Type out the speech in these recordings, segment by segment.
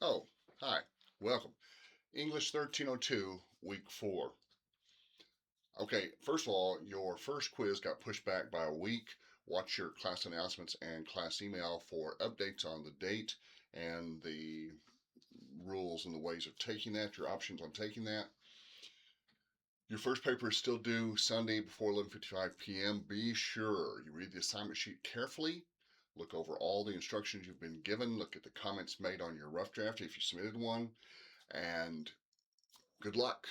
Oh, hi. Welcome. English 1302, week 4. Okay, first of all, your first quiz got pushed back by a week. Watch your class announcements and class email for updates on the date and the rules and the ways of taking that, your options on taking that. Your first paper is still due Sunday before 11:55 p.m. Be sure you read the assignment sheet carefully. Look over all the instructions you've been given. Look at the comments made on your rough draft if you submitted one. And good luck.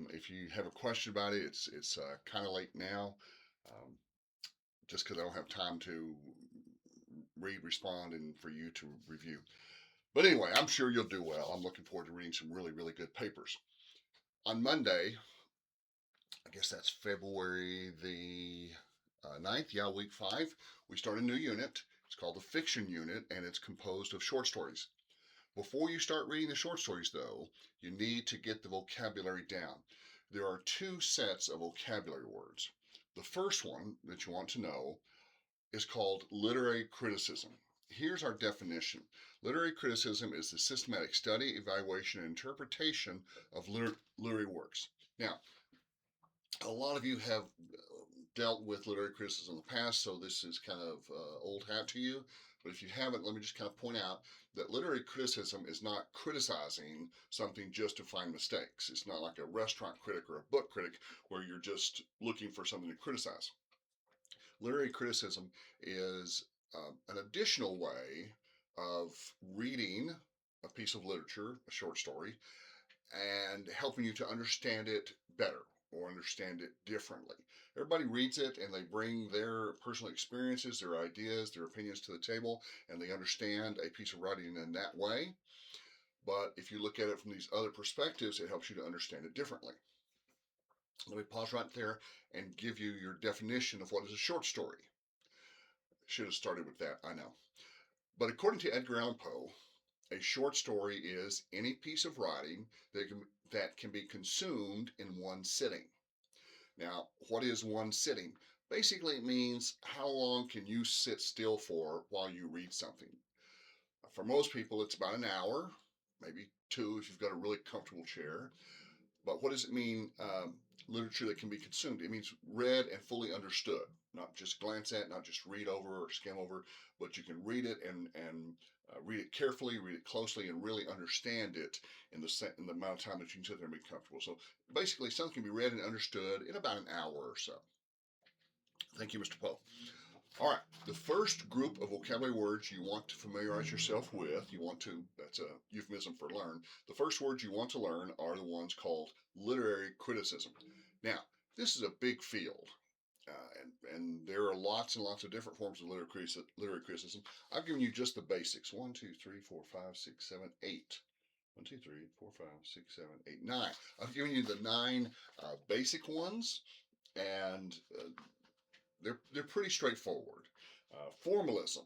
If you have a question about it, it's kind of late now, um, just because I don't have time to read, respond, and for you to review. But anyway, I'm sure you'll do well. I'm looking forward to reading some really, really good papers. On Monday, I guess that's February the 9th, yeah, week 5, we start a new unit. It's called the Fiction Unit, and it's composed of short stories. Before you start reading the short stories, though, you need to get the vocabulary down. There are two sets of vocabulary words. The first one that you want to know is called literary criticism. Here's our definition. Literary criticism is the systematic study, evaluation, and interpretation of literary works. Now, a lot of you have dealt with literary criticism in the past, so this is kind of old hat to you. But if you haven't, let me just kind of point out that literary criticism is not criticizing something just to find mistakes. It's not like a restaurant critic or a book critic where you're just looking for something to criticize. Literary criticism is an additional way of reading a piece of literature, a short story, and helping you to understand it better or understand it differently. Everybody reads it and they bring their personal experiences, their ideas, their opinions to the table, and they understand a piece of writing in that way. But if you look at it from these other perspectives, it helps you to understand it differently. Let me pause right there and give you your definition of what is a short story. Should have started with that, I know. But according to Edgar Allan Poe, a short story is any piece of writing that can be consumed in one sitting. Now, what is one sitting? Basically, it means how long can you sit still for while you read something. For most people, it's about an hour, maybe two if you've got a really comfortable chair. But what does it mean, literature that can be consumed? It means read and fully understood, not just glance at, not just read over or skim over, but you can read it and read it carefully, read it closely, and really understand it in the amount of time that you can sit there and be comfortable. So basically, something can be read and understood in about an hour or so. Thank you, Mr. Poe. All right, the first group of vocabulary words you want to familiarize yourself with, that's a euphemism for learn. The first words you want to learn are the ones called literary criticism. Now, this is a big field, and there are lots and lots of different forms of literary criticism. I've given you just the basics 1, 2, 3, 4, 5, 6, 7, 8. 1, 2, 3, 4, 5, 6, 7, 8, 9. I've given you the 9 basic ones, and they're pretty straightforward. Formalism.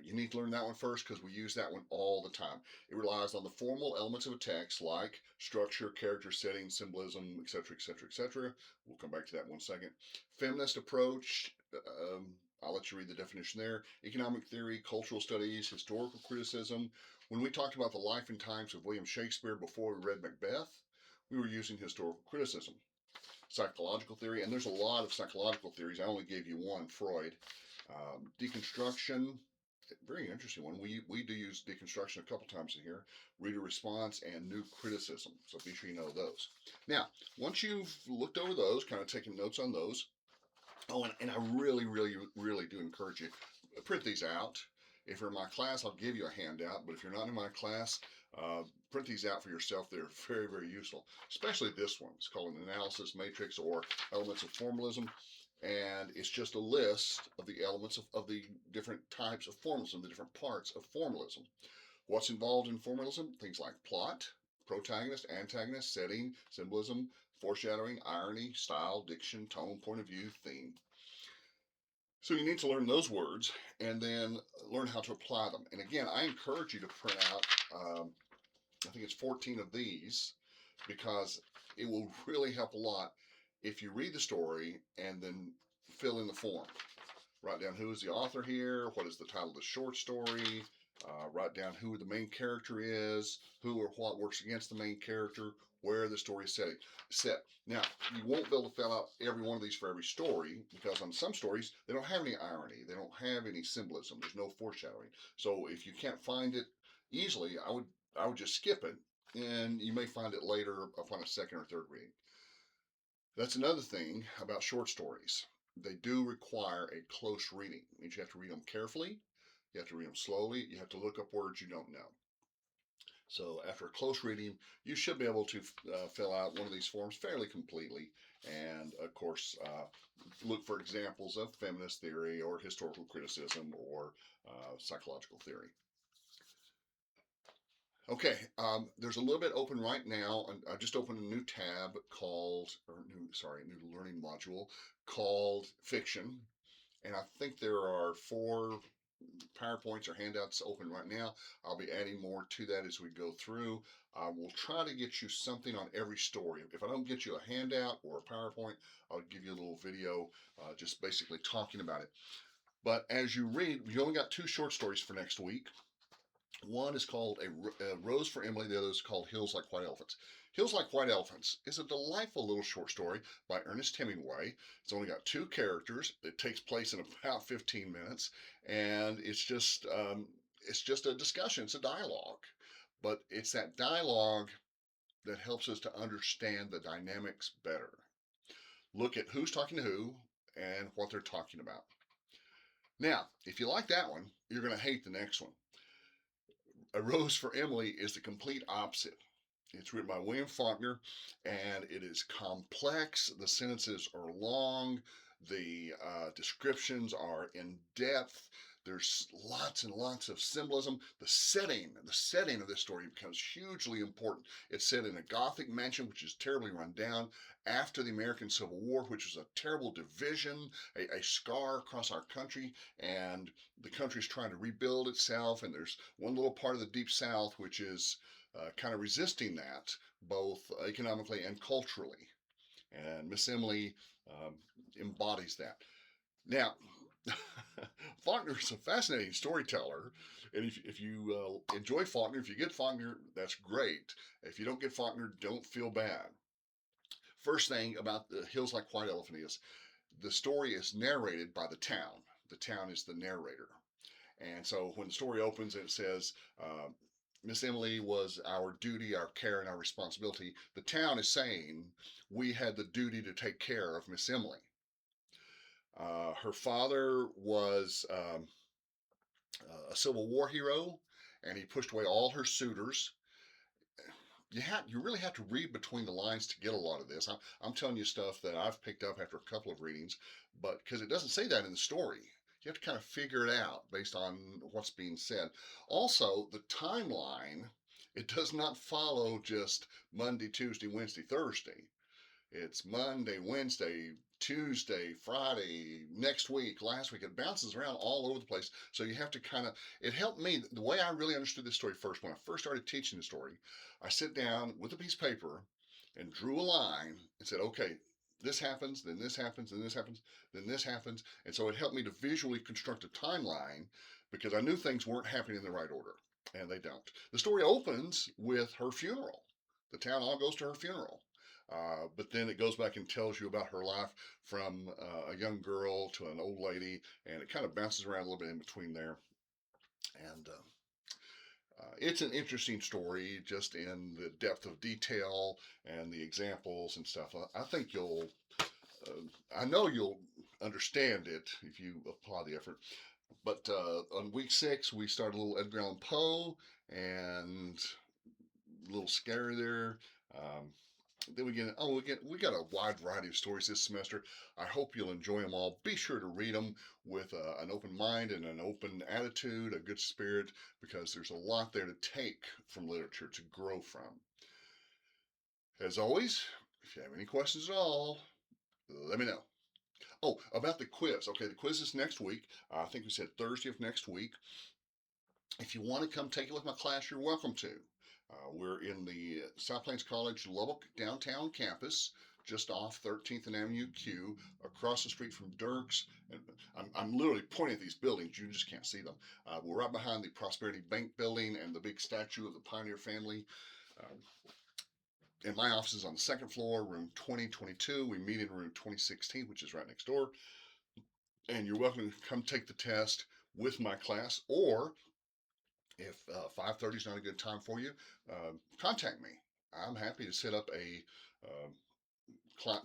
You need to learn that one first because we use that one all the time. It relies on the formal elements of a text like structure, character, setting, symbolism, etc., etc., etc. We'll come back to that in 1 second. Feminist approach. I'll let you read the definition there. Economic theory, cultural studies, historical criticism. When we talked about the life and times of William Shakespeare before we read Macbeth, we were using historical criticism. Psychological theory, and there's a lot of psychological theories. I only gave you one, Freud. Deconstruction, very interesting one. We do use deconstruction a couple times in here. Reader response and new criticism. So be sure you know those. Now, once you've looked over those, kind of taking notes on those. Oh, and I really, really, really do encourage you print these out. If you're in my class, I'll give you a handout. But if you're not in my class, print these out for yourself. They're very, very useful, especially this one. It's called an analysis matrix or elements of formalism. And it's just a list of the elements of the different types of formalism, the different parts of formalism. What's involved in formalism? Things like plot, protagonist, antagonist, setting, symbolism, foreshadowing, irony, style, diction, tone, point of view, theme. So you need to learn those words and then learn how to apply them. And again, I encourage you to print out, I think it's 14 of these because it will really help a lot if you read the story and then fill in the form. Write down who is the author here, what is the title of the short story, Write down who the main character is, who or what works against the main character, where the story is set. Now, you won't be able to fill out every one of these for every story because on some stories they don't have any irony, they don't have any symbolism, there's no foreshadowing. So if you can't find it easily, I would just skip it, and you may find it later upon a second or third reading. That's another thing about short stories. They do require a close reading. It means you have to read them carefully, you have to read them slowly, you have to look up words you don't know. So after a close reading, you should be able to fill out one of these forms fairly completely. And of course, look for examples of feminist theory or historical criticism or psychological theory. Okay, there's a little bit open right now. I just opened a new tab called, new learning module called Fiction. And I think there are 4 PowerPoints or handouts open right now. I'll be adding more to that as we go through. I will try to get you something on every story. If I don't get you a handout or a PowerPoint, I'll give you a little video just basically talking about it. But as you read, we only got 2 short stories for next week. One is called a Rose for Emily. The other is called Hills Like White Elephants. Hills Like White Elephants is a delightful little short story by Ernest Hemingway. It's only got 2 characters. It takes place in about 15 minutes, and it's just a discussion. It's a dialogue, but it's that dialogue that helps us to understand the dynamics better. Look at who's talking to who and what they're talking about. Now, if you like that one, you're going to hate the next one. A Rose for Emily is the complete opposite. It's written by William Faulkner, and it is complex. The sentences are long. The descriptions are in depth. There's lots and lots of symbolism. The setting of this story becomes hugely important. It's set in a Gothic mansion, which is terribly run down after the American Civil War, which was a terrible division, a scar across our country, and the country's trying to rebuild itself. And there's one little part of the Deep South which is kind of resisting that, both economically and culturally. And Miss Emily embodies that. Now, Faulkner is a fascinating storyteller, and if you enjoy Faulkner, if you get Faulkner, that's great. If you don't get Faulkner, don't feel bad. First thing about the Hills Like White Elephant is the story is narrated by the town. The town is the narrator. And so when the story opens and it says, Miss Emily was our duty, our care, and our responsibility, the town is saying we had the duty to take care of Miss Emily. Her father was a Civil War hero, and he pushed away all her suitors. You really have to read between the lines to get a lot of this. I'm telling you stuff that I've picked up after a couple of readings, but because it doesn't say that in the story. You have to kind of figure it out based on what's being said. Also, the timeline, it does not follow just Monday, Tuesday, Wednesday, Thursday. It's Monday, Wednesday, Tuesday, Friday, next week, last week. It bounces around all over the place. So you have to kind of, it helped me. The way I really understood this story first, when I first started teaching the story, I sit down with a piece of paper and drew a line and said, okay, this happens, then this happens, then this happens, then this happens. And so it helped me to visually construct a timeline because I knew things weren't happening in the right order, and they don't. The story opens with her funeral. The town all goes to her funeral. But then it goes back and tells you about her life from a young girl to an old lady, and it kind of bounces around a little bit in between there. And it's an interesting story just in the depth of detail and the examples and stuff. I think I know you'll understand it if you apply the effort. But on week 6, we started a little Edgar Allan Poe and a little scary there. Then we got a wide variety of stories this semester. I hope you'll enjoy them all. Be sure to read them with an open mind and an open attitude, a good spirit, because there's a lot there to take from literature to grow from. As always, if you have any questions at all, let me know. Oh, about the quiz. Okay, the quiz is next week. I think we said Thursday of next week. If you want to come take it with my class, you're welcome to. We're in the South Plains College Lubbock downtown campus. just off 13th and Avenue Q, across the street from Dirk's. And I'm literally pointing at these buildings. You just can't see them. We're right behind the Prosperity Bank building and the big statue of the Pioneer family. Um, and my office is on the second floor, room 2022. We meet in room 2016, which is right next door. And you're welcome to come take the test with my class, or if 5:30 is not a good time for you, contact me. I'm happy to set up a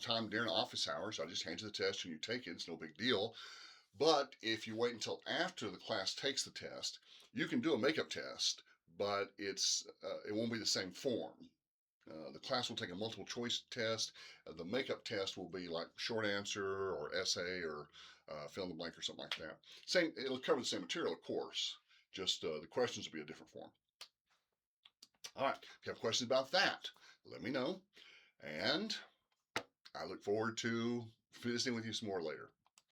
time during office hours. I just hand you the test and you take it. It's no big deal. But if you wait until after the class takes the test, you can do a makeup test, but it won't be the same form. The class will take a multiple choice test. The makeup test will be like short answer or essay or fill in the blank or something like that. Same, it'll cover the same material, of course. Just the questions will be a different form. All right, if you have questions about that, let me know. And I look forward to visiting with you some more later.